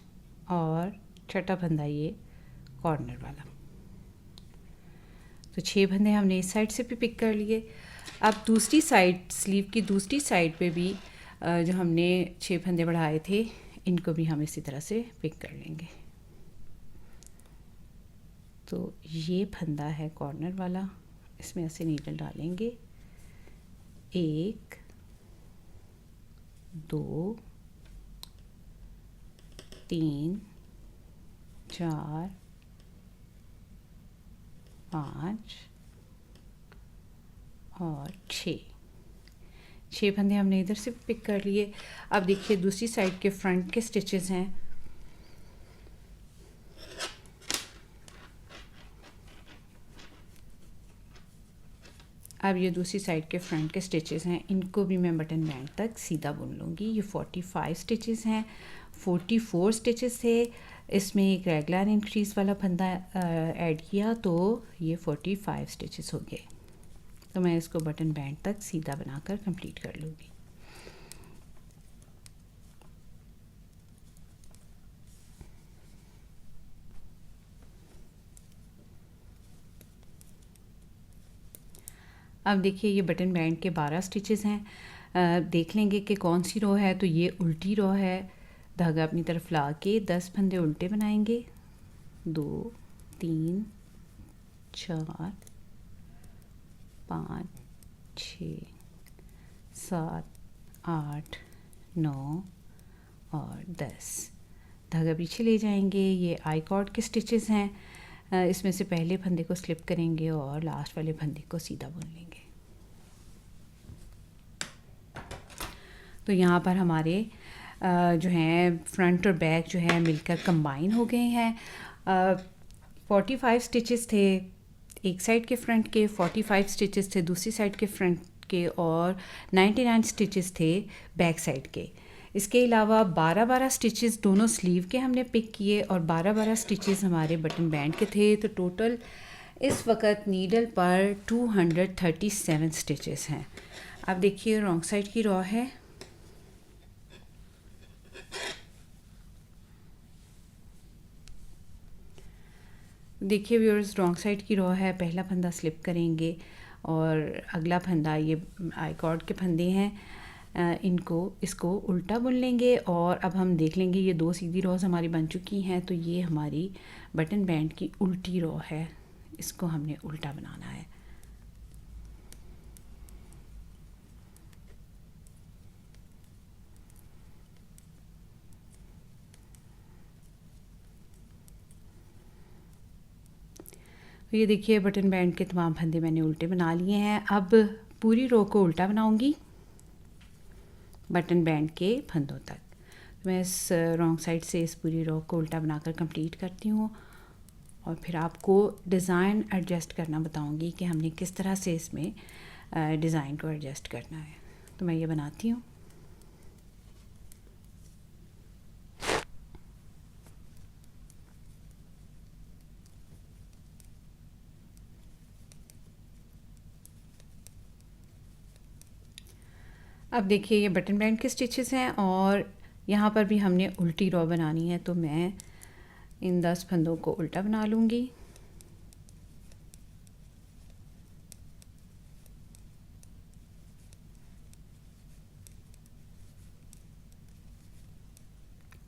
और छठा फंदा ये कॉर्नर वाला। तो 6 फंदे हमने इस साइड से भी पिक कर लिए। अब दूसरी साइड, स्लीव की दूसरी साइड पे भी जो हमने 6 फंदे बढ़ाए थे, इनको भी हम इसी तरह से पिक कर लेंगे। तो ये फंदा है कॉर्नर वाला, इसमें ऐसे नीडल डालेंगे। 1 2 3 4 5 और 6 फंदे हमने इधर से पिक कर लिए। अब देखिए दूसरी साइड के फ्रंट के स्टिचेस हैं। अब ये दूसरी साइड के फ्रंट के स्टिचेस हैं, इनको भी मैं बटन बैंड तक सीधा बुन लूँगी। ये 45 स्टिचेस हैं, 44 स्टिचेस थे, इसमें एक रेगुलर इंक्रीज़ वाला फंदा ऐड किया तो ये 45 स्टिचेस हो गए। तो मैं इसको बटन बैंड तक सीधा बनाकर कंप्लीट कर लूँगी। अब देखिए ये बटन बैंड के 12 स्टिचेस हैं। देख लेंगे कि कौन सी रो है। तो ये उल्टी रो है। धागा अपनी तरफ ला के 10 फंदे उल्टे बनाएंगे। 2 3 4 5 6 7 8 9 और 10। धागा पीछे ले जाएंगे। ये आई कॉर्ड के स्टिचेस हैं। इसमें से पहले फंदे को स्लिप करेंगे और लास्ट वाले फंदे को सीधा बुन लेंगे। तो यहाँ पर हमारे जो हैं फ्रंट और बैक जो है मिलकर कंबाइन हो गए हैं। 45 स्टिचेस थे एक साइड के फ्रंट के, 45 स्टिचेस थे दूसरी साइड के फ्रंट के और 99 स्टिचेस थे बैक साइड के। इसके अलावा 12-12 स्टिचेस दोनों स्लीव के हमने पिक किए और 12-12 स्टिचेस हमारे बटन बैंड के थे। तो टोटल इस वक्त नीडल पर 237 स्टिचेस हैं। अब देखिए रॉन्ग साइड की रॉ है। देखिए व्यूअर्स, रॉन्ग साइड की रॉ है। पहला फंदा स्लिप करेंगे और अगला फंदा, ये आई कॉर्ड के फंदे हैं, इसको उल्टा बुन लेंगे। और अब हम देख लेंगे ये 2 सीधी रॉज हमारी बन चुकी हैं। तो ये हमारी बटन बैंड की उल्टी रॉ है, इसको हमने उल्टा बनाना है। तो ये देखिए बटन बैंड के तमाम फंदे मैंने उल्टे बना लिए हैं। अब पूरी रो को उल्टा बनाऊंगी बटन बैंड के फंदों तक। मैं इस रॉन्ग साइड से इस पूरी रो को उल्टा बनाकर कंप्लीट करती हूँ और फिर आपको डिज़ाइन एडजस्ट करना बताऊँगी कि हमने किस तरह से इसमें डिज़ाइन को एडजस्ट करना है। तो मैं ये बनाती हूँ। अब देखिए ये बटन बैंड के स्टिचेस हैं और यहाँ पर भी हमने उल्टी रॉ बनानी है। तो मैं इन 10 फंदों को उल्टा बना लूँगी।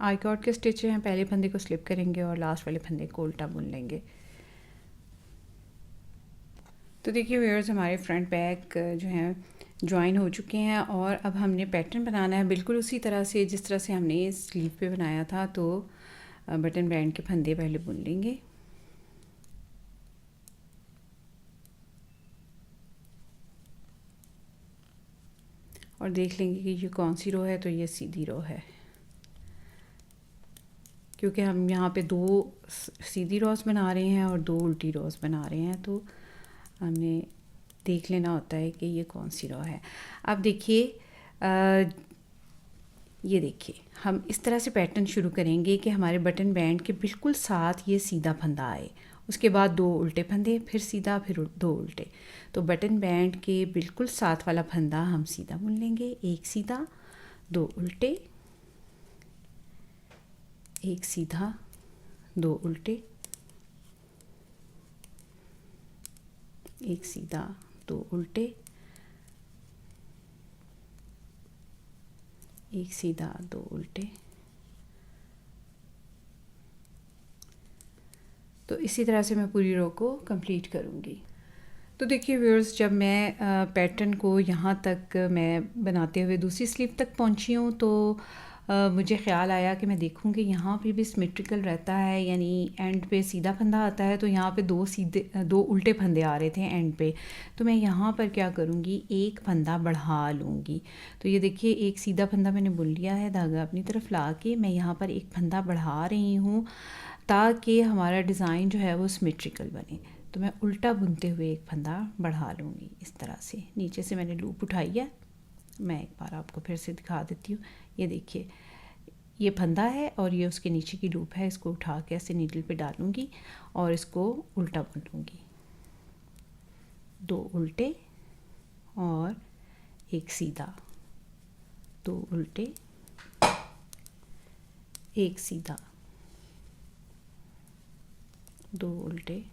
आई कॉर्ड के स्टिच हैं, पहले फंदे को स्लिप करेंगे और लास्ट वाले फंदे को उल्टा बुन लेंगे। तो देखिए व्यूअर्स, हमारे फ्रंट बैक जो हैं ज्वाइन हो चुके हैं और अब हमने पैटर्न बनाना है बिल्कुल उसी तरह से जिस तरह से हमने स्लीव पे बनाया था। तो बटन बैंड के फंदे पहले बुन लेंगे। और देख लेंगे कि ये कौन सी रो है। तो ये सीधी रो है, क्योंकि हम यहाँ पे 2 सीधी रोज़ बना रहे हैं और 2 उल्टी रोज़ बना रहे हैं। तो हमने देख लेना होता है कि ये कौन सी रो है। अब देखिए, ये देखिए, हम इस तरह से पैटर्न शुरू करेंगे कि हमारे बटन बैंड के बिल्कुल साथ ये सीधा फंदा आए। उसके बाद 2 उल्टे फंदे, फिर सीधा, फिर 2 उल्टे। तो बटन बैंड के बिल्कुल साथ वाला फंदा हम सीधा बुन लेंगे। 1 सीधा, 2 उल्टे, 1 सीधा, 2 उल्टे, 1 सीधा, 2 उल्टे, 1 सीधा, 2 उल्टे। तो इसी तरह से मैं पूरी रो को कंप्लीट करूँगी। तो देखिए व्यूअर्स, जब मैं पैटर्न को यहाँ तक मैं बनाते हुए दूसरी स्लीव तक पहुँची हूँ तो मुझे ख़्याल आया कि मैं देखूँ कि यहाँ पे भी सिमेट्रिकल रहता है, यानी एंड पे सीधा फंदा आता है। तो यहाँ पे 2 उल्टे फंदे आ रहे थे एंड पे। तो मैं यहाँ पर क्या करूँगी, एक फंदा बढ़ा लूँगी। तो ये देखिए, एक सीधा फंदा मैंने बुन लिया है, धागा अपनी तरफ ला के मैं यहाँ पर एक फंदा बढ़ा रही हूँ ताकि हमारा डिज़ाइन जो है वो सिमेट्रिकल बने। तो मैं उल्टा बुनते हुए एक फंदा बढ़ा लूँगी इस तरह से। नीचे से मैंने लूप उठाई है, मैं एक बार आपको फिर से दिखा देती हूँ। ये देखिए, ये फंदा है और ये उसके नीचे की लूप है। इसको उठा के ऐसे नीडल पे डालूँगी और इसको उल्टा बुन लूँगी। 2 उल्टे और 1 सीधा, 2 उल्टे, 1 सीधा, 2 उल्टे,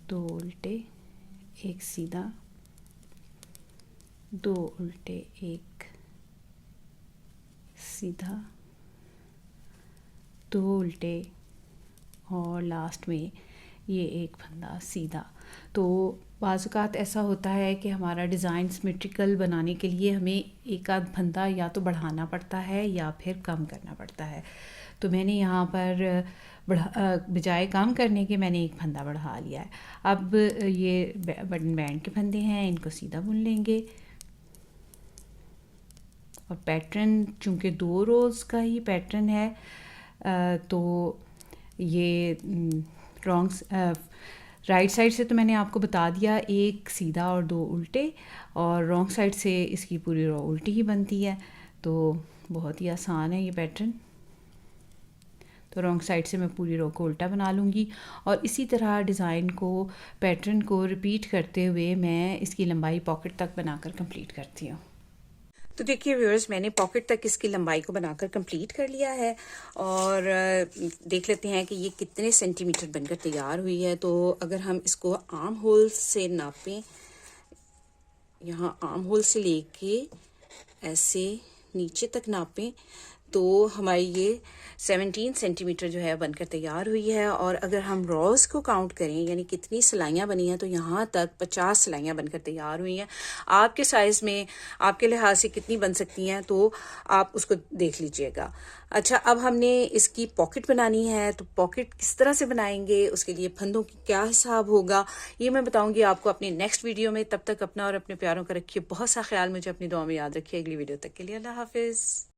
दो उल्टे, 1 सीधा, 2 उल्टे, 1 सीधा, 2 उल्टे और लास्ट में ये एक फंदा सीधा। तो बाज़ात ऐसा होता है कि हमारा डिज़ाइन सिमेट्रिकल बनाने के लिए हमें एक आध फंदा या तो बढ़ाना पड़ता है या फिर कम करना पड़ता है। तो मैंने यहाँ पर बजाय कम करने के मैंने एक फंदा बढ़ा लिया है। अब ये बटन बैंड के फंदे हैं, इनको सीधा बुन लेंगे। और पैटर्न चूँकि 2 रोज़ का ही पैटर्न है, तो ये राइट साइड से तो मैंने आपको बता दिया, 1 सीधा और 2 उल्टे, और रॉन्ग साइड से इसकी पूरी रो उल्टी ही बनती है। तो बहुत ही आसान है ये पैटर्न। तो रॉन्ग साइड से मैं पूरी रो को उल्टा बना लूँगी और इसी तरह डिज़ाइन को, पैटर्न को रिपीट करते हुए मैं इसकी लंबाई पॉकेट तक बनाकर कंप्लीट करती हूँ। तो देखिए व्यूअर्स, मैंने पॉकेट तक इसकी लंबाई को बनाकर कंप्लीट कर लिया है और देख लेते हैं कि ये कितने सेंटीमीटर बनकर तैयार हुई है। तो अगर हम इसको आर्म होल से नापें, यहाँ आर्म होल से लेके ऐसे नीचे तक नापें, तो हमारी ये 17 सेंटीमीटर जो है बनकर तैयार हुई है। और अगर हम रॉज को काउंट करें, यानी कितनी सिलाइयाँ बनी हैं, तो यहाँ तक 50 सिलाइयाँ बनकर तैयार हुई हैं। आपके साइज़ में, आपके लिहाज से कितनी बन सकती हैं तो आप उसको देख लीजिएगा। अच्छा, अब हमने इसकी पॉकेट बनानी है, तो पॉकेट किस तरह से बनाएंगे, उसके लिए फंदों की क्या हिसाब होगा, ये मैं बताऊंगी आपको अपनी नेक्स्ट वीडियो में। तब तक अपना और अपने प्यारों का रखिए बहुत सा ख्याल। मुझे अपनी दुआ में याद रखिए। अगली वीडियो तक के लिए अल्लाह हाफिज़।